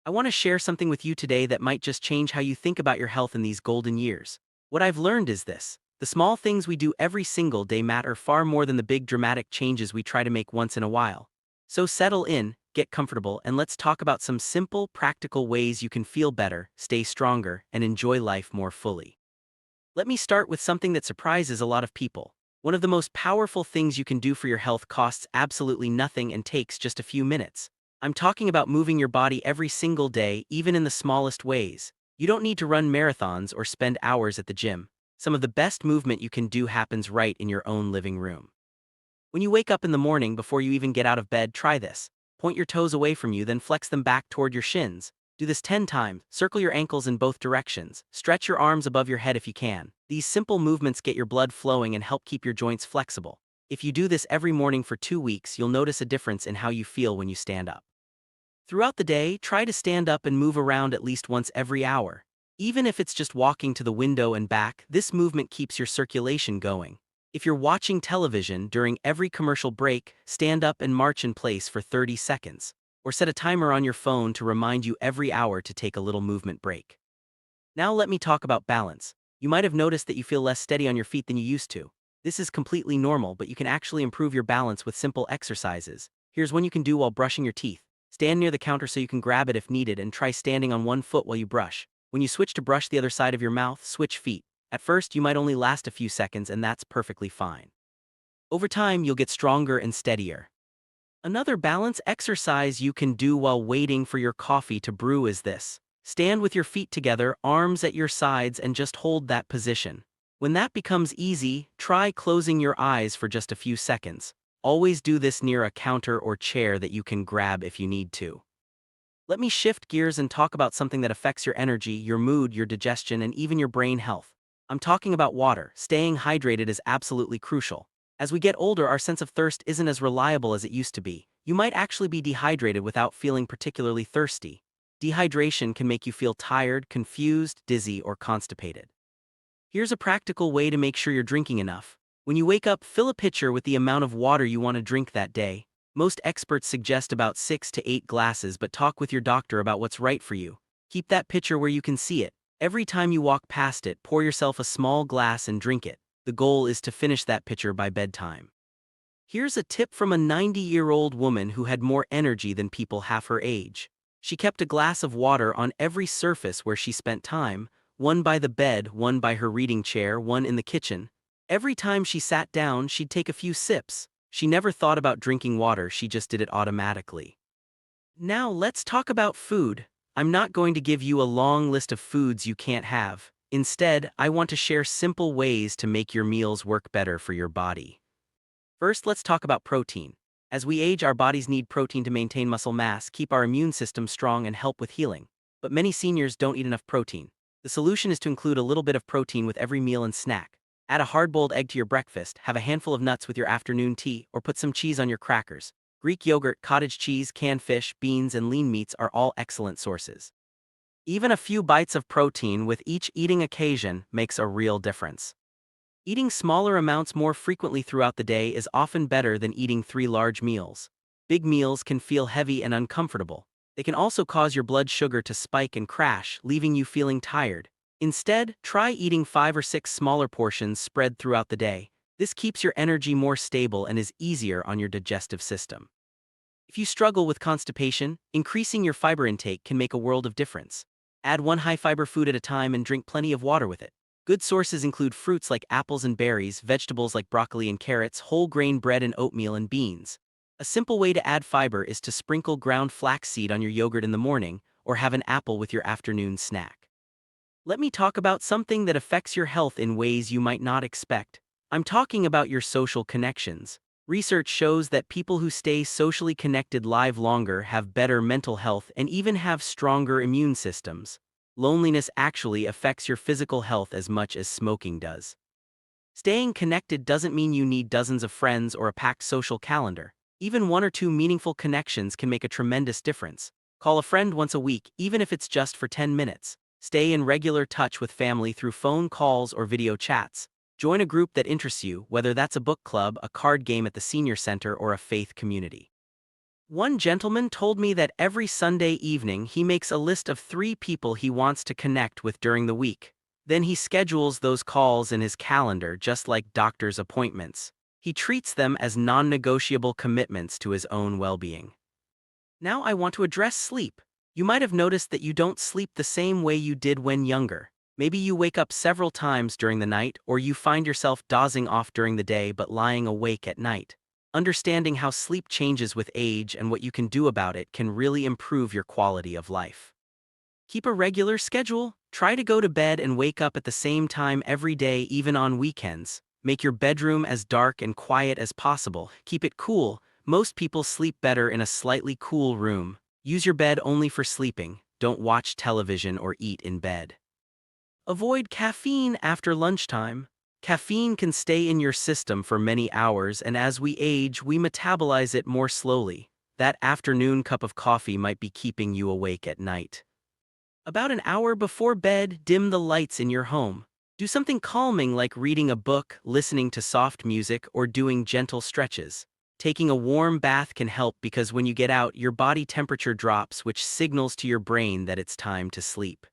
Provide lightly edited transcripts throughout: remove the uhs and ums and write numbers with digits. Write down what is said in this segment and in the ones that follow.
I want to share something with you today that might just change how you think about your health in these golden years. What I've learned is this: the small things we do every single day matter far more than the big dramatic changes we try to make once in a while. So settle in, get comfortable, and let's talk about some simple, practical ways you can feel better, stay stronger, and enjoy life more fully. Let me start with something that surprises a lot of people. One of the most powerful things you can do for your health costs absolutely nothing and takes just a few minutes. I'm talking about moving your body every single day, even in the smallest ways. You don't need to run marathons or spend hours at the gym. Some of the best movement you can do happens right in your own living room. When you wake up in the morning before you even get out of bed, try this. Point your toes away from you, then flex them back toward your shins. Do this 10 times. Circle your ankles in both directions. Stretch your arms above your head if you can. These simple movements get your blood flowing and help keep your joints flexible. If you do this every morning for 2 weeks, you'll notice a difference in how you feel when you stand up. Throughout the day, try to stand up and move around at least once every hour. Even if it's just walking to the window and back, this movement keeps your circulation going. If you're watching television, during every commercial break, stand up and march in place for 30 seconds. Or set a timer on your phone to remind you every hour to take a little movement break. Now let me talk about balance. You might have noticed that you feel less steady on your feet than you used to. This is completely normal, but you can actually improve your balance with simple exercises. Here's one you can do while brushing your teeth. Stand near the counter so you can grab it if needed, and try standing on one foot while you brush. When you switch to brush the other side of your mouth, switch feet. At first, you might only last a few seconds, and that's perfectly fine. Over time, you'll get stronger and steadier. Another balance exercise you can do while waiting for your coffee to brew is this. Stand with your feet together, arms at your sides, and just hold that position. When that becomes easy, try closing your eyes for just a few seconds. Always do this near a counter or chair that you can grab if you need to. Let me shift gears and talk about something that affects your energy, your mood, your digestion, and even your brain health. I'm talking about water. Staying hydrated is absolutely crucial. As we get older, our sense of thirst isn't as reliable as it used to be. You might actually be dehydrated without feeling particularly thirsty. Dehydration can make you feel tired, confused, dizzy, or constipated. Here's a practical way to make sure you're drinking enough. When you wake up, fill a pitcher with the amount of water you want to drink that day. Most experts suggest about 6 to 8 glasses, but talk with your doctor about what's right for you. Keep that pitcher where you can see it. Every time you walk past it, pour yourself a small glass and drink it. The goal is to finish that pitcher by bedtime. Here's a tip from a 90-year-old woman who had more energy than people half her age. She kept a glass of water on every surface where she spent time, one by the bed, one by her reading chair, one in the kitchen. Every time she sat down, she'd take a few sips. She never thought about drinking water, she just did it automatically. Now let's talk about food. I'm not going to give you a long list of foods you can't have. Instead, I want to share simple ways to make your meals work better for your body. First, let's talk about protein. As we age, our bodies need protein to maintain muscle mass, keep our immune system strong, and help with healing. But many seniors don't eat enough protein. The solution is to include a little bit of protein with every meal and snack. Add a hard-boiled egg to your breakfast, have a handful of nuts with your afternoon tea, or put some cheese on your crackers. Greek yogurt, cottage cheese, canned fish, beans, and lean meats are all excellent sources. Even a few bites of protein with each eating occasion makes a real difference. Eating smaller amounts more frequently throughout the day is often better than eating 3 large meals. Big meals can feel heavy and uncomfortable. They can also cause your blood sugar to spike and crash, leaving you feeling tired. Instead, try eating 5 or 6 smaller portions spread throughout the day. This keeps your energy more stable and is easier on your digestive system. If you struggle with constipation, increasing your fiber intake can make a world of difference. Add one high-fiber food at a time and drink plenty of water with it. Good sources include fruits like apples and berries, vegetables like broccoli and carrots, whole grain bread and oatmeal and beans. A simple way to add fiber is to sprinkle ground flaxseed on your yogurt in the morning, or have an apple with your afternoon snack. Let me talk about something that affects your health in ways you might not expect. I'm talking about your social connections. Research shows that people who stay socially connected live longer, have better mental health, and even have stronger immune systems. Loneliness actually affects your physical health as much as smoking does. Staying connected doesn't mean you need dozens of friends or a packed social calendar. Even 1 or 2 meaningful connections can make a tremendous difference. Call a friend once a week, even if it's just for 10 minutes. Stay in regular touch with family through phone calls or video chats. Join a group that interests you, whether that's a book club, a card game at the senior center, or a faith community. One gentleman told me that every Sunday evening he makes a list of 3 people he wants to connect with during the week. Then he schedules those calls in his calendar just like doctor's appointments. He treats them as non-negotiable commitments to his own well-being. Now I want to address sleep. You might have noticed that you don't sleep the same way you did when younger. Maybe you wake up several times during the night, or you find yourself dozing off during the day but lying awake at night. Understanding how sleep changes with age and what you can do about it can really improve your quality of life. Keep a regular schedule. Try to go to bed and wake up at the same time every day, even on weekends. Make your bedroom as dark and quiet as possible. Keep it cool. Most people sleep better in a slightly cool room. Use your bed only for sleeping. Don't watch television or eat in bed. Avoid caffeine after lunchtime. Caffeine can stay in your system for many hours, and as we age, we metabolize it more slowly. That afternoon cup of coffee might be keeping you awake at night. About an hour before bed, dim the lights in your home. Do something calming like reading a book, listening to soft music, or doing gentle stretches. Taking a warm bath can help because when you get out, your body temperature drops, which signals to your brain that it's time to sleep.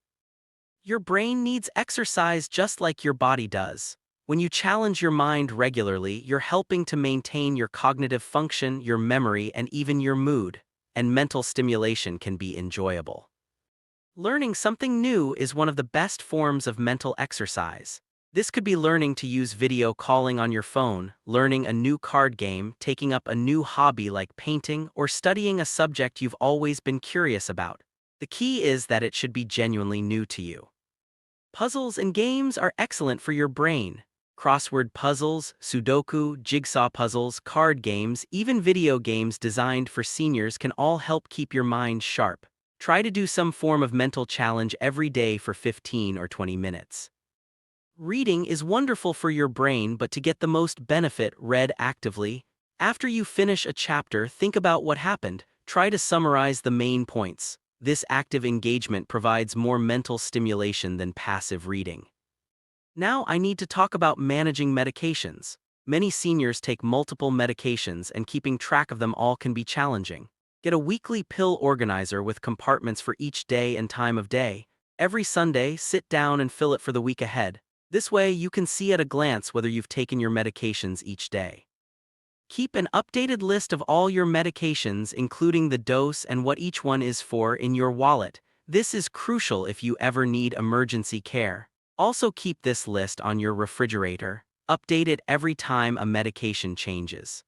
Your brain needs exercise just like your body does. When you challenge your mind regularly, you're helping to maintain your cognitive function, your memory, and even your mood. And mental stimulation can be enjoyable. Learning something new is one of the best forms of mental exercise. This could be learning to use video calling on your phone, learning a new card game, taking up a new hobby like painting, or studying a subject you've always been curious about. The key is that it should be genuinely new to you. Puzzles and games are excellent for your brain. Crossword puzzles, Sudoku, jigsaw puzzles, card games, even video games designed for seniors can all help keep your mind sharp. Try to do some form of mental challenge every day for 15 or 20 minutes. Reading is wonderful for your brain, but to get the most benefit, read actively. After you finish a chapter, think about what happened. Try to summarize the main points. This active engagement provides more mental stimulation than passive reading. Now I need to talk about managing medications. Many seniors take multiple medications, and keeping track of them all can be challenging. Get a weekly pill organizer with compartments for each day and time of day. Every Sunday, sit down and fill it for the week ahead. This way, you can see at a glance whether you've taken your medications each day. Keep an updated list of all your medications, including the dose and what each one is for, in your wallet. This is crucial if you ever need emergency care. Also keep this list on your refrigerator. Update it every time a medication changes.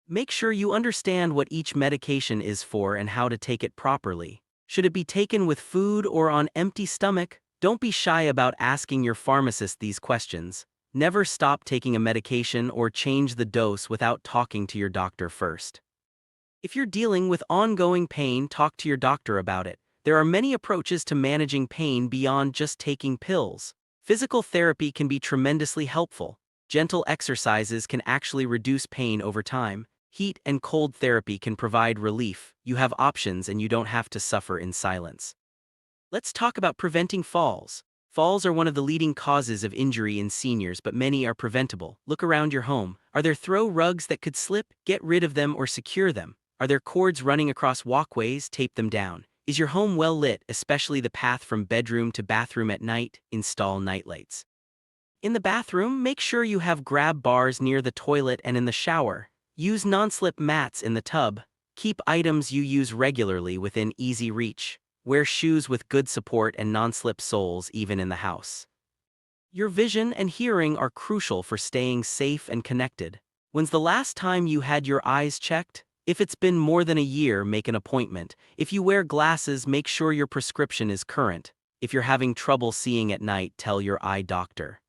Make sure you understand what each medication is for and how to take it properly. Should it be taken with food or on empty stomach? Don't be shy about asking your pharmacist these questions. Never stop taking a medication or change the dose without talking to your doctor first. If you're dealing with ongoing pain, talk to your doctor about it. There are many approaches to managing pain beyond just taking pills. Physical therapy can be tremendously helpful. Gentle exercises can actually reduce pain over time. Heat and cold therapy can provide relief. You have options and you don't have to suffer in silence. Let's talk about preventing falls. Falls are one of the leading causes of injury in seniors, but many are preventable. Look around your home. Are there throw rugs that could slip? Get rid of them or secure them. Are there cords running across walkways? Tape them down. Is your home well lit, especially the path from bedroom to bathroom at night? Install nightlights. In the bathroom, make sure you have grab bars near the toilet and in the shower. Use non-slip mats in the tub. Keep items you use regularly within easy reach. Wear shoes with good support and non-slip soles even in the house. Your vision and hearing are crucial for staying safe and connected. When's the last time you had your eyes checked? If it's been more than a year, make an appointment. If you wear glasses, make sure your prescription is current. If you're having trouble seeing at night, tell your eye doctor.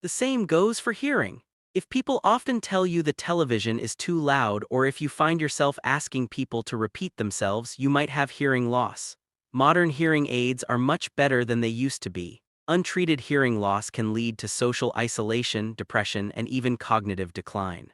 The same goes for hearing. If people often tell you the television is too loud, or if you find yourself asking people to repeat themselves, you might have hearing loss. Modern hearing aids are much better than they used to be. Untreated hearing loss can lead to social isolation, depression, and even cognitive decline.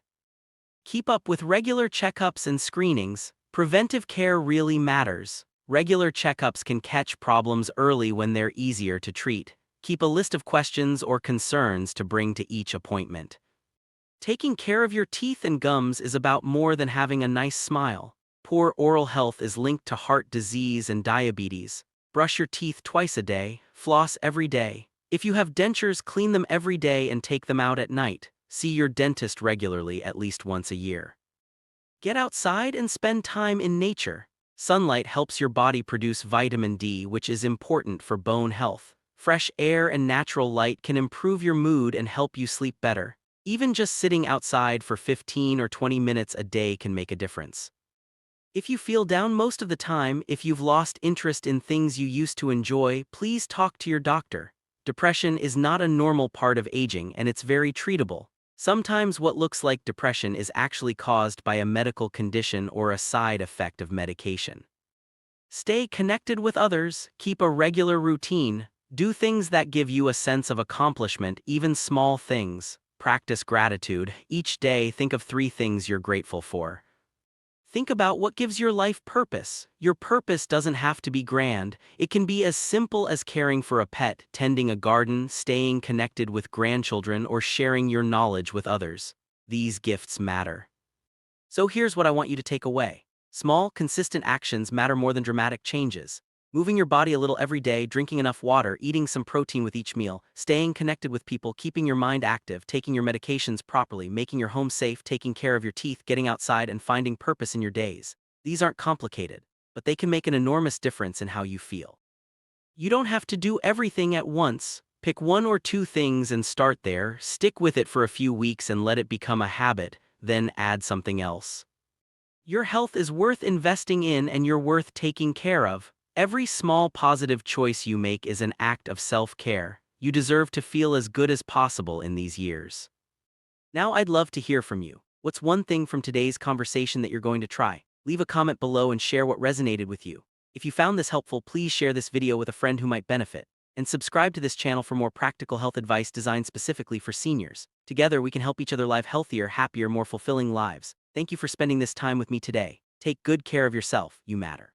Keep up with regular checkups and screenings. Preventive care really matters. Regular checkups can catch problems early when they're easier to treat. Keep a list of questions or concerns to bring to each appointment. Taking care of your teeth and gums is about more than having a nice smile. Poor oral health is linked to heart disease and diabetes. Brush your teeth twice a day, floss every day. If you have dentures, clean them every day and take them out at night. See your dentist regularly at least once a year. Get outside and spend time in nature. Sunlight helps your body produce vitamin D, which is important for bone health. Fresh air and natural light can improve your mood and help you sleep better. Even just sitting outside for 15 or 20 minutes a day can make a difference. If you feel down most of the time, if you've lost interest in things you used to enjoy, please talk to your doctor. Depression is not a normal part of aging and it's very treatable. Sometimes what looks like depression is actually caused by a medical condition or a side effect of medication. Stay connected with others, keep a regular routine, do things that give you a sense of accomplishment, even small things. Practice gratitude. Each day, think of 3 things you're grateful for. Think about what gives your life purpose. Your purpose doesn't have to be grand. It can be as simple as caring for a pet, tending a garden, staying connected with grandchildren, or sharing your knowledge with others. These gifts matter. So here's what I want you to take away. Small, consistent actions matter more than dramatic changes. Moving your body a little every day, drinking enough water, eating some protein with each meal, staying connected with people, keeping your mind active, taking your medications properly, making your home safe, taking care of your teeth, getting outside, and finding purpose in your days. These aren't complicated, but they can make an enormous difference in how you feel. You don't have to do everything at once. Pick 1 or 2 things and start there, stick with it for a few weeks and let it become a habit, then add something else. Your health is worth investing in and you're worth taking care of. Every small positive choice you make is an act of self-care. You deserve to feel as good as possible in these years. Now I'd love to hear from you. What's one thing from today's conversation that you're going to try? Leave a comment below and share what resonated with you. If you found this helpful, please share this video with a friend who might benefit. And subscribe to this channel for more practical health advice designed specifically for seniors. Together we can help each other live healthier, happier, more fulfilling lives. Thank you for spending this time with me today. Take good care of yourself. You matter.